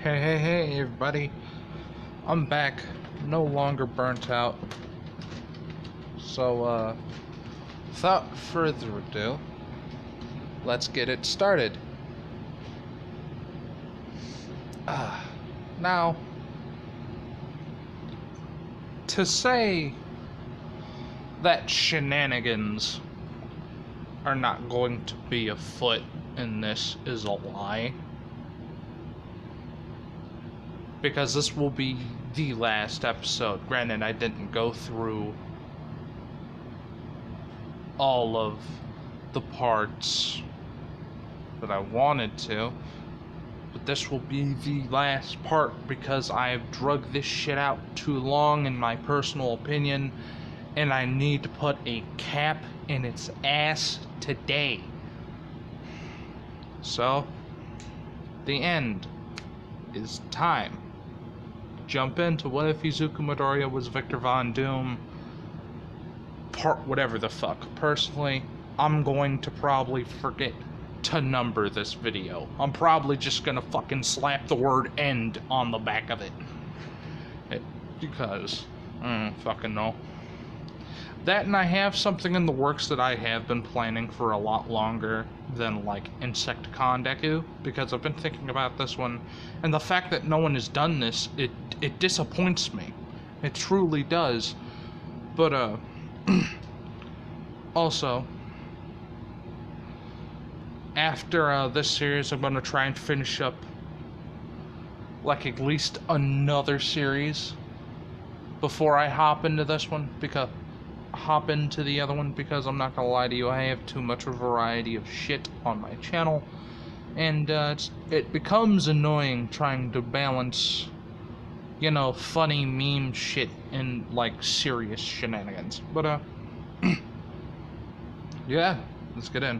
Hey, everybody. I'm back. No longer burnt out. So, without further ado, let's get it started. Now, to say that shenanigans are not going to be afoot in this is a lie. Because this will be the last episode. Granted, I didn't go through all of the parts that I wanted to, but this will be the last part because I've drugged this shit out too long in my personal opinion, and I need to put a cap in its ass today. So, the end is time. Jump into What If Izuku Midoriya was Victor Von Doom, part whatever the fuck. Personally, I'm going to probably forget to number this video. I'm probably just gonna fucking slap the word end on the back of it. Because, I don't fucking know. That, and I have something in the works that I have been planning for a lot longer than, like, Insecticon Deku, because I've been thinking about this one, and the fact that no one has done this, it disappoints me. It truly does. But, also, after this series, I'm gonna try and finish up, like, at least another series before I hop into this one, because the other one, because I'm not gonna lie to you, I have too much of a variety of shit on my channel, and it becomes annoying trying to balance, you know, funny meme shit and, like, serious shenanigans. But yeah, let's get in.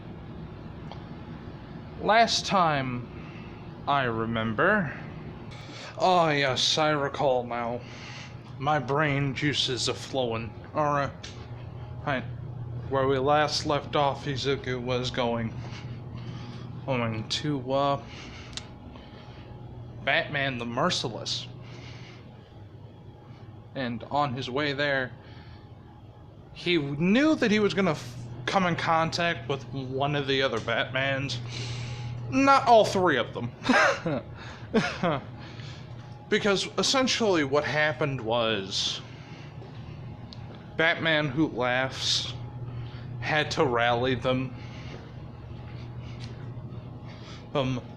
Last time I remember, oh yes, I recall now. My brain juices are flowing. Alright. Where we last left off, Izuku was going to, Batman the Merciless. And on his way there, he knew that he was gonna come in contact with one of the other Batmans. Not all three of them. Because essentially what happened was Batman Who Laughs had to rally them.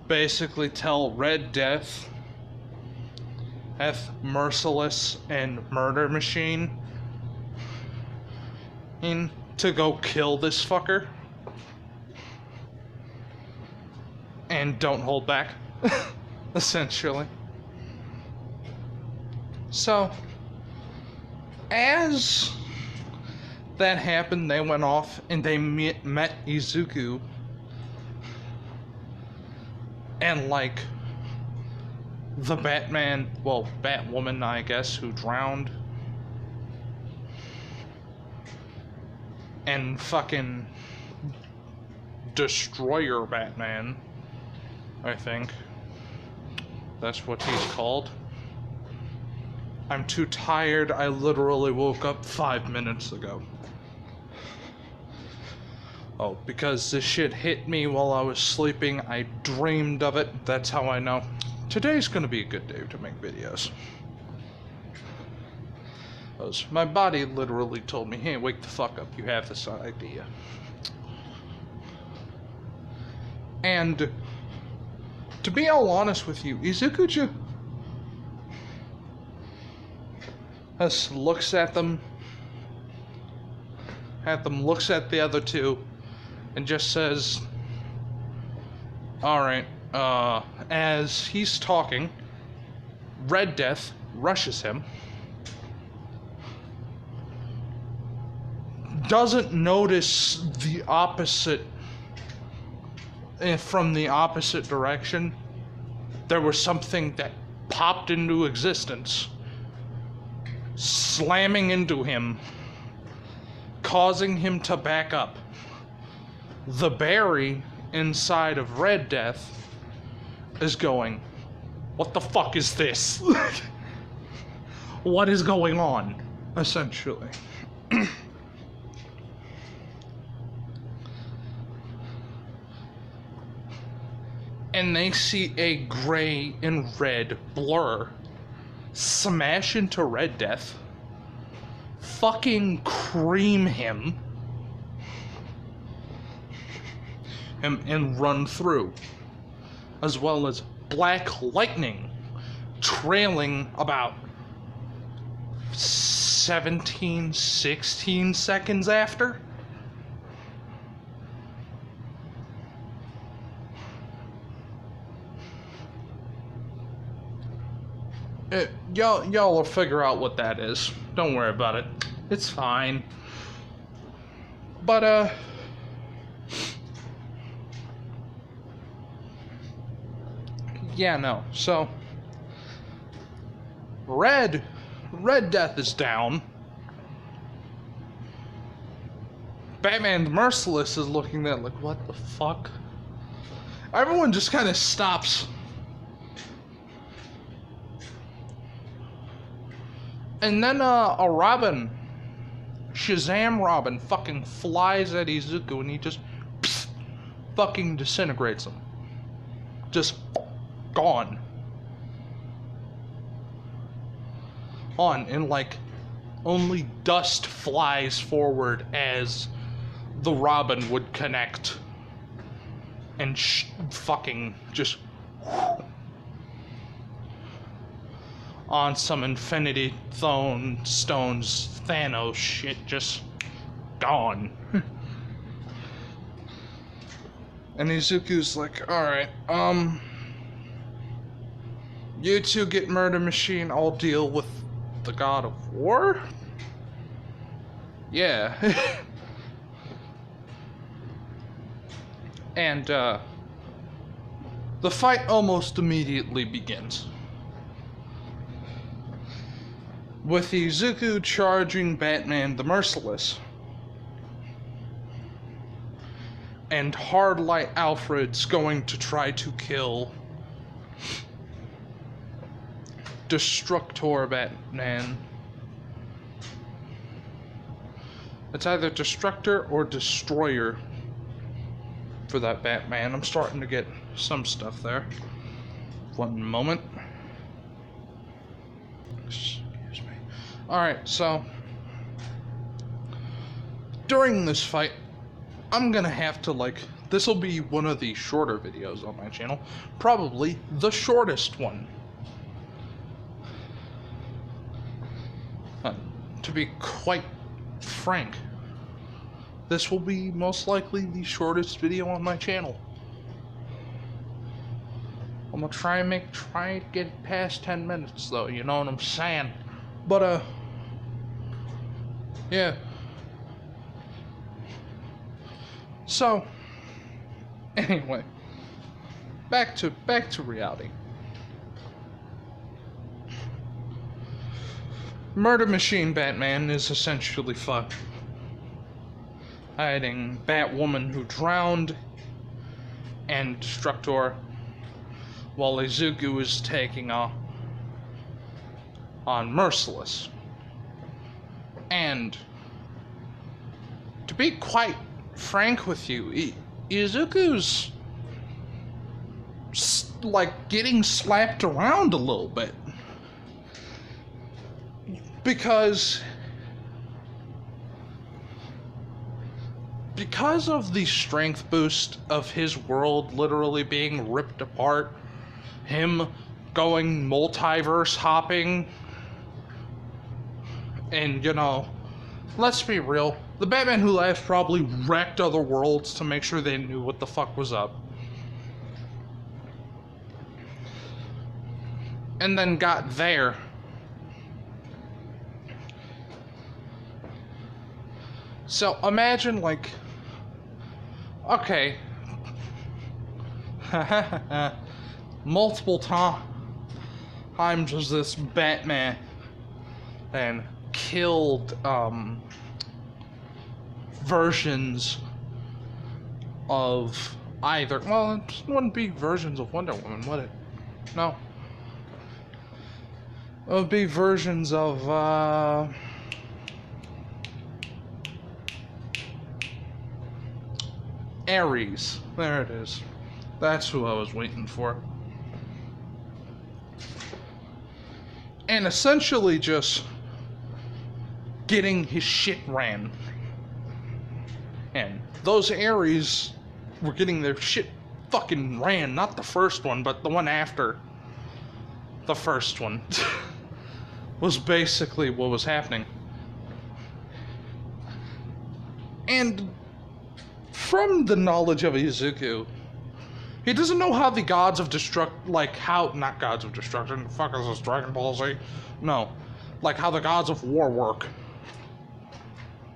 Basically tell Red Death, Merciless, and Murder Machine to go kill this fucker. And don't hold back, essentially. So, as that happened, they went off and they met Izuku and, like, the Batwoman, I guess, who drowned, and fucking Destroyer Batman, I think that's what he's called. I'm too tired. I literally woke up 5 minutes ago. Oh, because this shit hit me while I was sleeping. I dreamed of it. That's how I know. Today's gonna be a good day to make videos. My body literally told me, hey, wake the fuck up. You have this idea. And to be all honest with you, Izuku just looks at them, looks at the other two, and just says, alright, as he's talking, Red Death rushes him, doesn't notice the opposite, from the opposite direction, there was something that popped into existence, slamming into him, causing him to back up. The berry inside of Red Death is going, what the fuck is this? What is going on? Essentially. And they see a gray and red blur smash into Red Death, fucking cream him, and run through, as well as Black Lightning trailing about 16 seconds after. Y'all will figure out what that is. Don't worry about it. It's fine. But, yeah, no. So, Red Death is down. Batman the Merciless is looking at like, what the fuck? Everyone just kind of stops. And then a Robin, Shazam Robin, fucking flies at Izuku and he just fucking disintegrates him. Just gone. And like only dust flies forward as the Robin would connect and fucking just on some Infinity Stones Thanos shit, just gone. And Izuku's like, alright, you two get Murder Machine, I'll deal with the God of War? Yeah. And, the fight almost immediately begins, with Izuku charging Batman the Merciless, and Hardlight Alfred's going to try to kill Destructor Batman. It's either Destructor or Destroyer for that Batman. I'm starting to get some stuff there. One moment. Excuse me. Alright, so during this fight, I'm gonna have to, like, this will be one of the shorter videos on my channel. Probably the shortest one. To be quite frank, this will be most likely the shortest video on my channel. I'm gonna try to get past 10 minutes though, you know what I'm saying? But yeah. So anyway, back to reality. Murder Machine Batman is essentially hiding Batwoman who drowned and Destructor, while Izuku is taking on Merciless. And to be quite frank with you, Izuku's like getting slapped around a little bit. Because of the strength boost of his world literally being ripped apart, him going multiverse hopping, and, you know, let's be real, the Batman Who Laughs probably wrecked other worlds to make sure they knew what the fuck was up. And then got there. So imagine, like, okay, multiple times was this Batman and killed versions of either, well, it wouldn't be versions of Wonder Woman, would it? No. It would be versions of, Ares. There it is. That's who I was waiting for. And essentially just getting his shit ran. And those Ares were getting their shit fucking ran. Not the first one, but the one after the first one. Was basically what was happening. And from the knowledge of Izuku, he doesn't know how the gods of not gods of destruction, the fuck is this, Dragon Ball Z? No. Like how the gods of war work.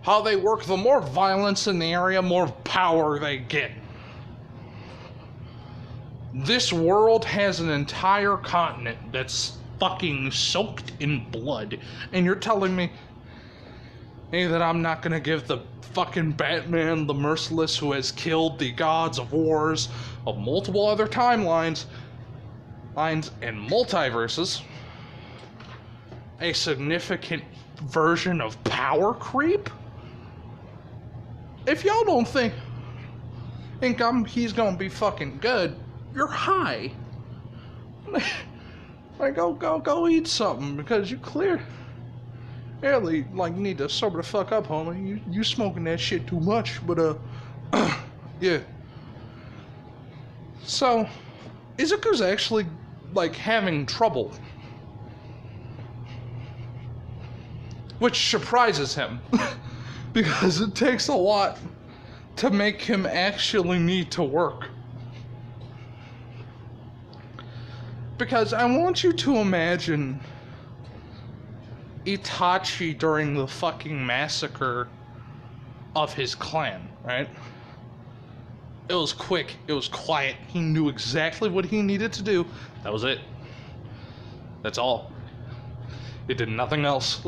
How they work, the more violence in the area, more power they get. This world has an entire continent that's fucking soaked in blood, and you're telling me that I'm not gonna give the fucking Batman the Merciless, who has killed the gods of wars of multiple other timelines and multiverses, a significant version of power creep? If y'all don't think he's gonna be fucking good, you're high. Like, go eat something, because you clearly, need to sober the fuck up, homie. You smoking that shit too much, but, yeah. So, Izuku's actually, having trouble. Which surprises him. Because it takes a lot to make him actually need to work. Because I want you to imagine Itachi during the fucking massacre of his clan, right? It was quick, it was quiet, he knew exactly what he needed to do. That was it. That's all. It did nothing else.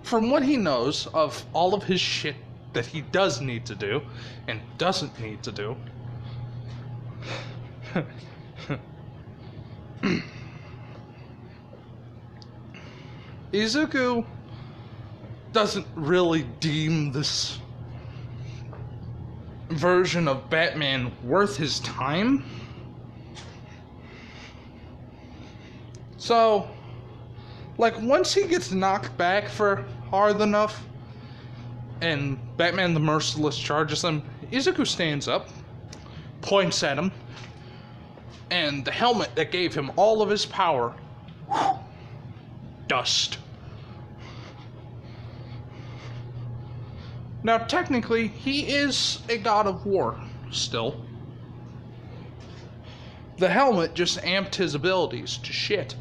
From what he knows of all of his shit that he does need to do and doesn't need to do, Izuku doesn't really deem this version of Batman worth his time. So, once he gets knocked back for hard enough and Batman the Merciless charges him, Izuku stands up, points at him, and the helmet that gave him all of his power, dust. Now, technically, he is a god of war, still. The helmet just amped his abilities to shit.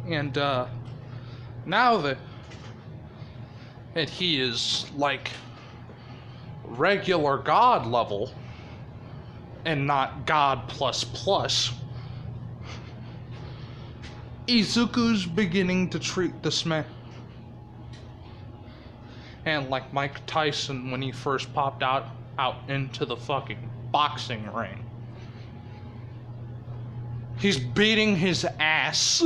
And, now that he is, regular god level, and not god plus plus, Izuku's beginning to treat this man. And like Mike Tyson when he first popped out into the fucking boxing ring. He's beating his ass.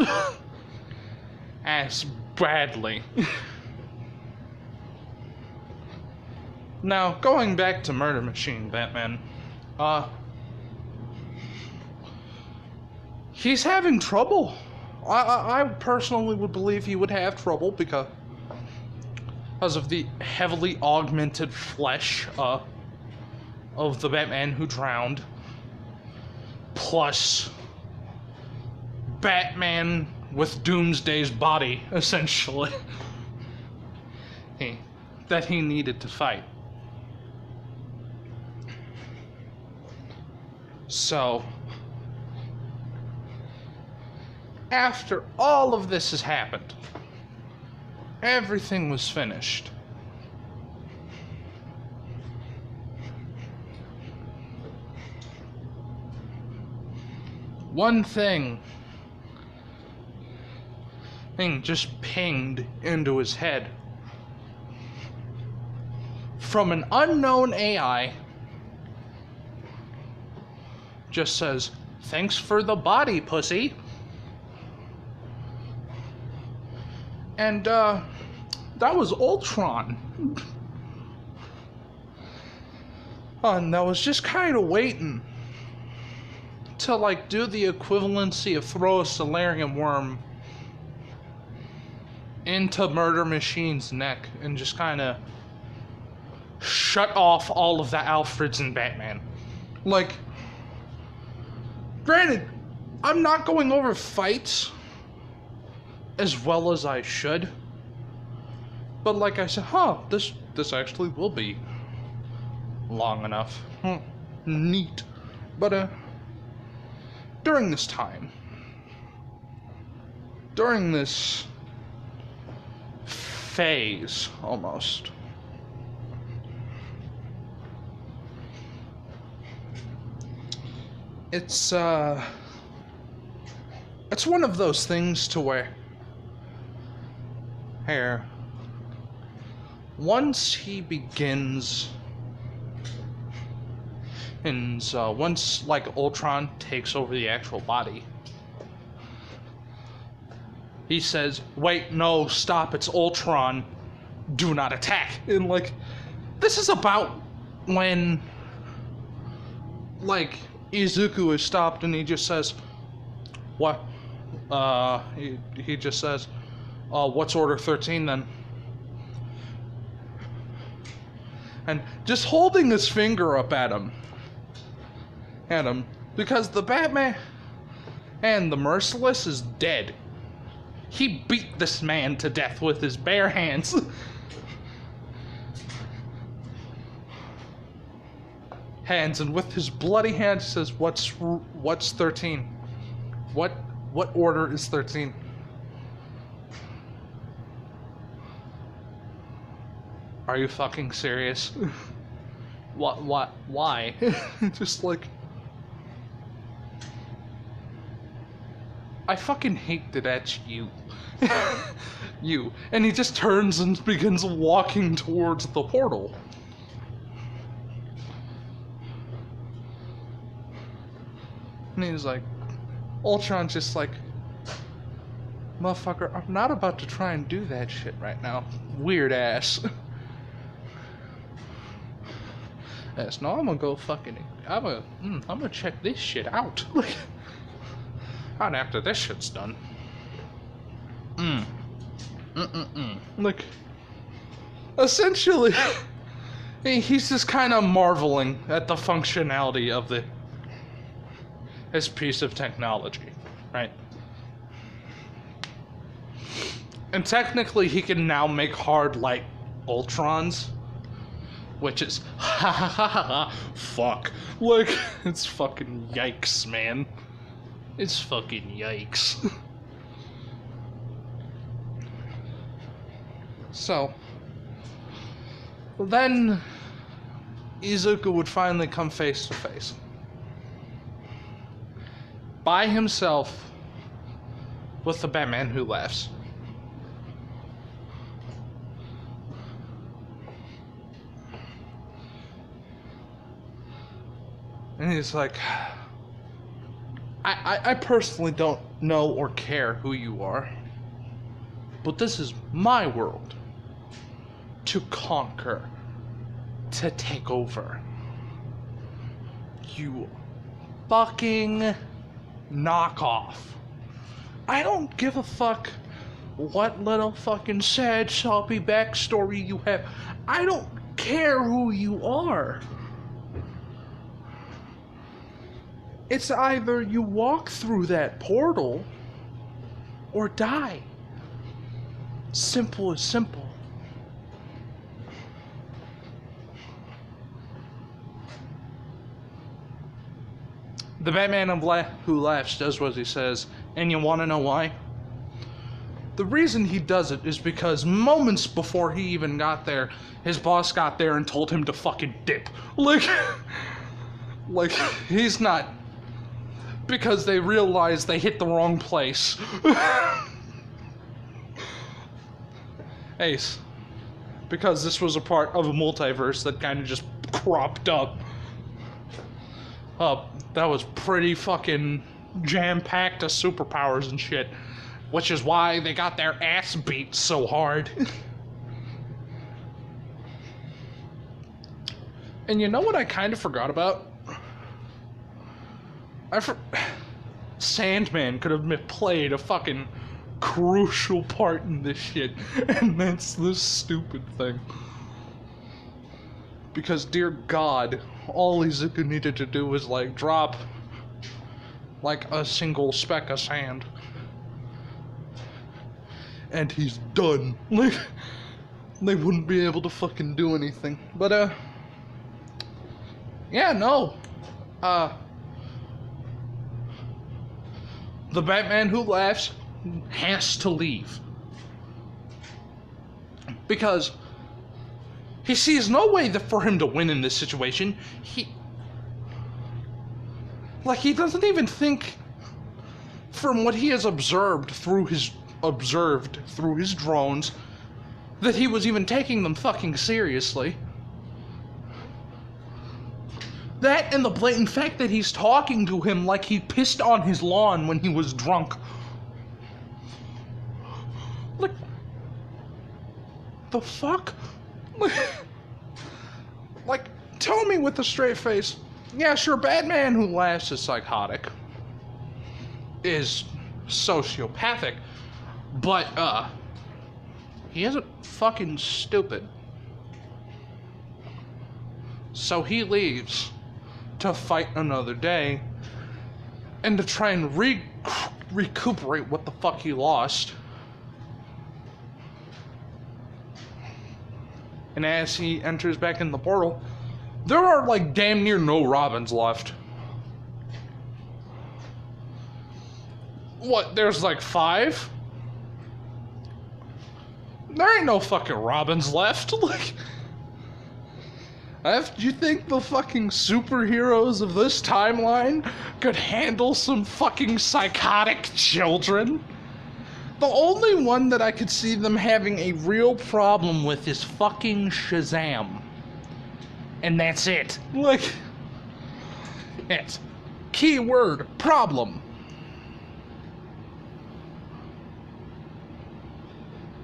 Ass badly. Now, going back to Murder Machine Batman, he's having trouble. I personally would believe he would have trouble because of the heavily augmented flesh of the Batman who drowned, plus Batman with Doomsday's body, essentially, that he needed to fight. So, after all of this has happened, everything was finished. One thing just pinged into his head from an unknown AI just says, "Thanks for the body, pussy." And, that was Ultron. And I was just kind of waiting to, like, do the equivalency of throw a Solarium worm into Murder Machine's neck and just kind of shut off all of the Alfreds and Batman. Like, granted, I'm not going over fights as well as I should, but like I said, this actually will be long enough. Neat. But during this time, during this phase almost, it's one of those things to where here, once he begins, and once, like, Ultron takes over the actual body, he says, "Wait, no, stop, it's Ultron, do not attack." And, like, this is about when, like, Izuku is stopped and he just says, "What?" He just says, "What's Order 13 then?" And just holding his finger up at him, because the Batman and the Merciless is dead. He beat this man to death with his bare hands. And with his bloody hands, he says, what's 13? What order is 13? Are you fucking serious? What, why? Just like, I fucking hate that that's you. You. And he just turns and begins walking towards the portal. And he's like, Ultron's just like, "Motherfucker, I'm not about to try and do that shit right now. Weird ass." Yes, no, I'm gonna go fucking, I'm gonna check this shit out. Not after this shit's done. Like, essentially, he's just kind of marveling at the functionality of his piece of technology, right? And technically, he can now make hard light Ultrons, which is fuck. Like, it's fucking yikes, man. It's fucking yikes. So, then Izuku would finally come face to face. By himself with the Batman who laughs. And he's like, I personally don't know or care who you are, but this is my world to conquer, to take over. You fucking knockoff. I don't give a fuck what little fucking sad, soppy backstory you have. I don't care who you are. It's either you walk through that portal or die. Simple as simple. The Batman who laughs does what he says, and you want to know why? The reason he does it is because moments before he even got there, his boss got there and told him to fucking dip. Like, he's not... Because they realized they hit the wrong place. Ace. Because this was a part of a multiverse that kind of just cropped up. that was pretty fucking jam-packed of superpowers and shit. Which is why they got their ass beat so hard. And you know what I kind of forgot about? Sandman could have played a fucking crucial part in this shit. And that's the stupid thing. Because, dear God, all Izuku needed to do was, like, drop, like, a single speck of sand. And he's done. Like, they wouldn't be able to fucking do anything. But, yeah, no. The Batman who laughs has to leave. Because he sees no way for him to win in this situation. He doesn't even think, from what he has observed through his drones, that he was even taking them fucking seriously. That and the blatant fact that he's talking to him like he pissed on his lawn when he was drunk. Like, the fuck? Like, tell me with a straight face, yeah, sure, Batman who laughs is psychotic, is sociopathic, but, he isn't fucking stupid. So he leaves to fight another day and to try and recuperate what the fuck he lost. And as he enters back in the portal, there are like damn near no Robins left. What, there's like 5? There ain't no fucking Robins left. Like, do you think the fucking superheroes of this timeline could handle some fucking psychotic children? The only one that I could see them having a real problem with is fucking Shazam. And that's it. Like, it's keyword problem.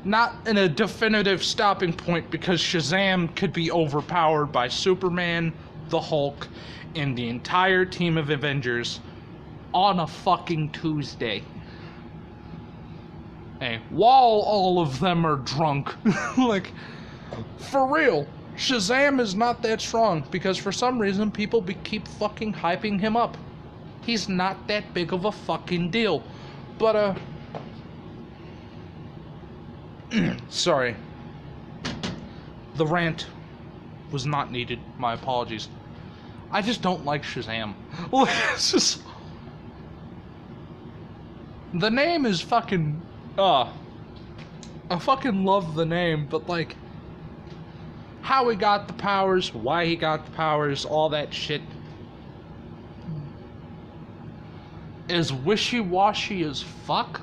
Not in a definitive stopping point, because Shazam could be overpowered by Superman, the Hulk, and the entire team of Avengers on a fucking Tuesday. Hey, while all of them are drunk. Like, for real, Shazam is not that strong, because for some reason people keep fucking hyping him up. He's not that big of a fucking deal. But, sorry. The rant was not needed. My apologies. I just don't like Shazam. It's just... The name is fucking... I fucking love the name, but like... How he got the powers, why he got the powers, all that shit... is wishy-washy as fuck.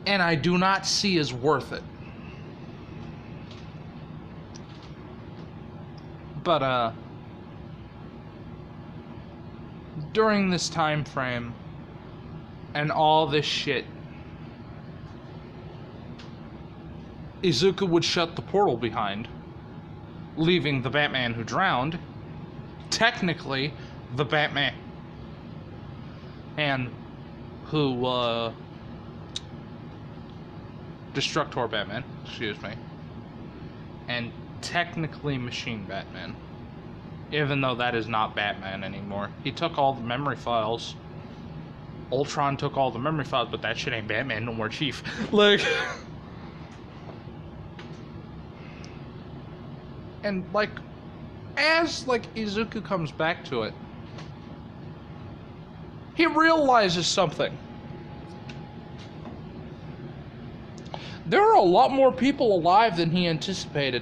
And I do not see as worth it. But, during this time frame, and all this shit, Izuku would shut the portal behind, leaving the Batman who drowned, technically, the Batman, and who, Destructor Batman, excuse me, and technically Machine Batman, even though that is not Batman anymore. He took all the memory files. Ultron took all the memory files, but that shit ain't Batman no more, Chief. Like, and like, as like Izuku comes back to it, he realizes something. There are a lot more people alive than he anticipated.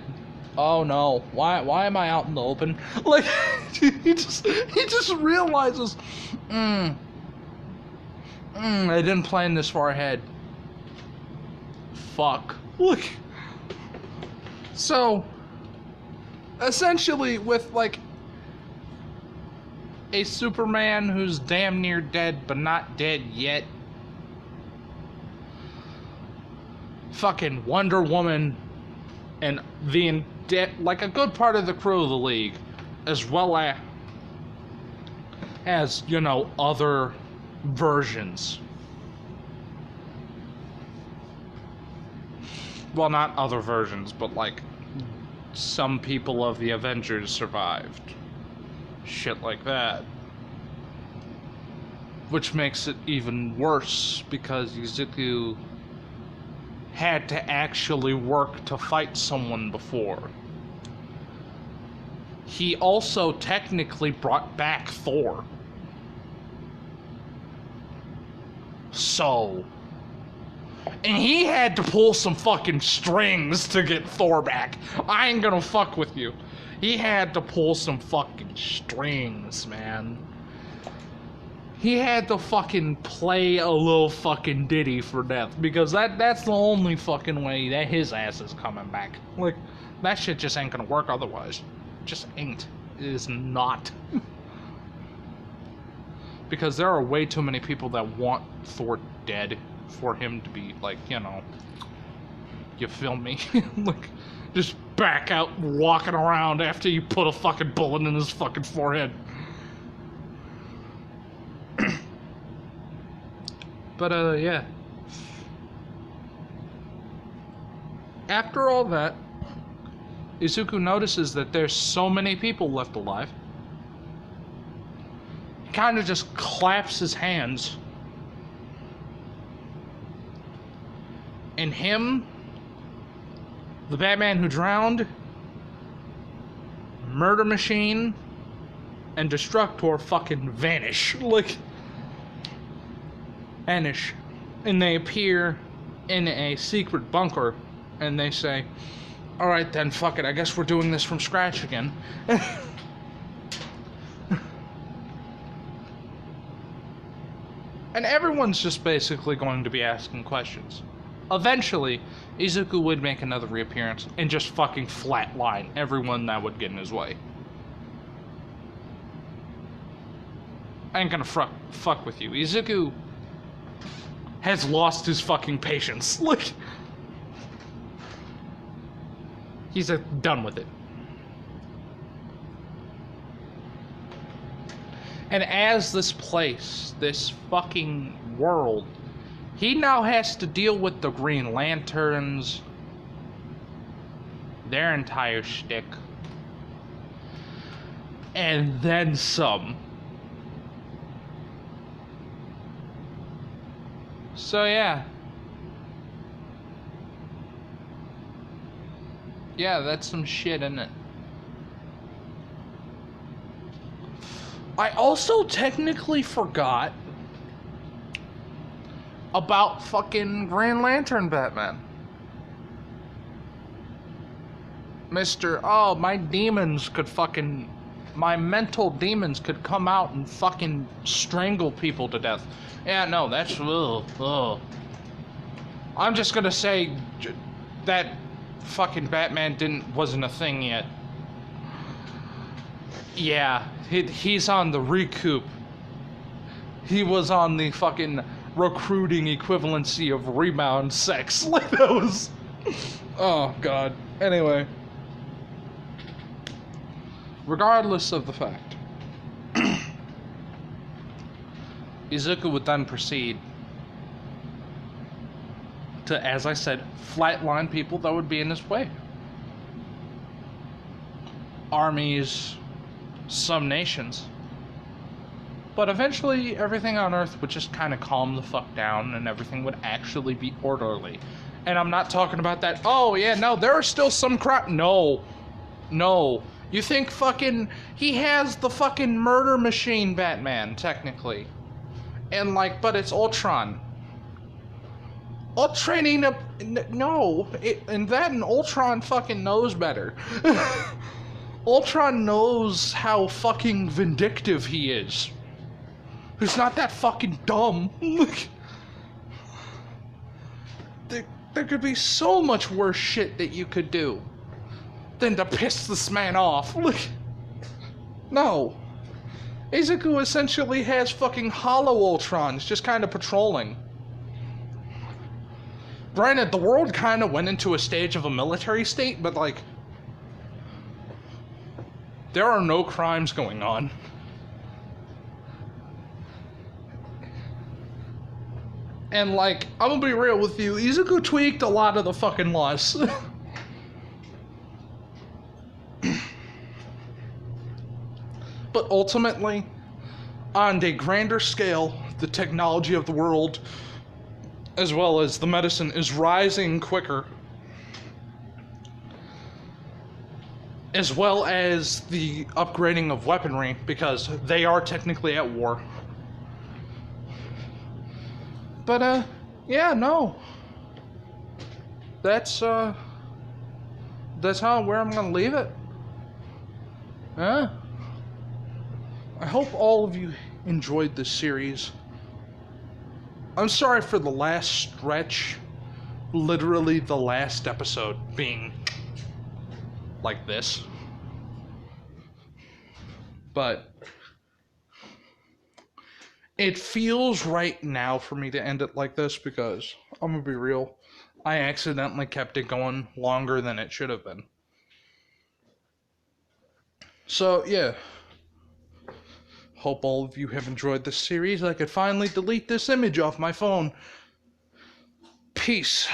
Oh no, why am I out in the open? Like, he just realizes, I didn't plan this far ahead. Fuck. Look. So, essentially with, like, a Superman who's damn near dead, but not dead yet. Fucking Wonder Woman and like a good part of the crew of the League, as well as, you know, other versions. Well, not other versions, but like some people of the Avengers survived. Shit like that. Which makes it even worse because Izuku had to actually work to fight someone before. He also technically brought back Thor. So, and he had to pull some fucking strings to get Thor back. I ain't gonna fuck with you. He had to pull some fucking strings, man. He had to fucking play a little fucking ditty for death, because that's the only fucking way that his ass is coming back. Like, that shit just ain't gonna work otherwise. Just ain't. It is not. Because there are way too many people that want Thor dead for him to be, like, you know, you feel me? Like, just back out walking around after you put a fucking bullet in his fucking forehead. But, yeah. After all that, Izuku notices that there's so many people left alive. He kind of just claps his hands. And him, the Batman who drowned, Murder Machine, and Destructor fucking vanish. Like, vanish. And they appear in a secret bunker, and they say, alright then, fuck it, I guess we're doing this from scratch again. And everyone's just basically going to be asking questions. Eventually, Izuku would make another reappearance and just fucking flatline everyone that would get in his way. I ain't gonna fuck with you. Izuku has lost his fucking patience. Like, he's done with it. And as this place, this fucking world, he now has to deal with the Green Lanterns, their entire shtick, and then some. So yeah. Yeah, that's some shit, isn't it? I also technically forgot about fucking Green Lantern Batman. Oh, my demons could fucking... my mental demons could come out and fucking strangle people to death. Yeah, no, that's... ugh. I'm just gonna say that fucking Batman wasn't a thing yet. Yeah, he's on the recoup. He was on the fucking recruiting equivalency of rebound sex. Like, that was... oh, God. Anyway. Regardless of the fact, Izuku would then proceed to, as I said, flatline people that would be in his way. Armies, some nations. But eventually, everything on Earth would just kind of calm the fuck down, and everything would actually be orderly. And I'm not talking about that, oh yeah, no, there are still some crap. No. You think fucking, he has the fucking Murder Machine Batman, technically. And like, but it's Ultron. Ultron ain't a, no, and Ultron fucking knows better. Ultron knows how fucking vindictive he is. He's not that fucking dumb. There could be so much worse shit that you could do. something to piss this man off. Like, no. Izuku essentially has fucking hollow Ultrons just kind of patrolling. Granted, the world kind of went into a stage of a military state, but like, there are no crimes going on. And like, I'm gonna be real with you, Izuku tweaked a lot of the fucking laws. But ultimately, on a grander scale, the technology of the world, as well as the medicine, is rising quicker. As well as the upgrading of weaponry, because they are technically at war. But, yeah, no. That's where I'm gonna leave it. I hope all of you enjoyed this series. I'm sorry for the last stretch, literally the last episode being like this. But it feels right now for me to end it like this because, I'm gonna be real, I accidentally kept it going longer than it should have been. So, yeah. Hope all of you have enjoyed this series. I could finally delete this image off my phone. Peace.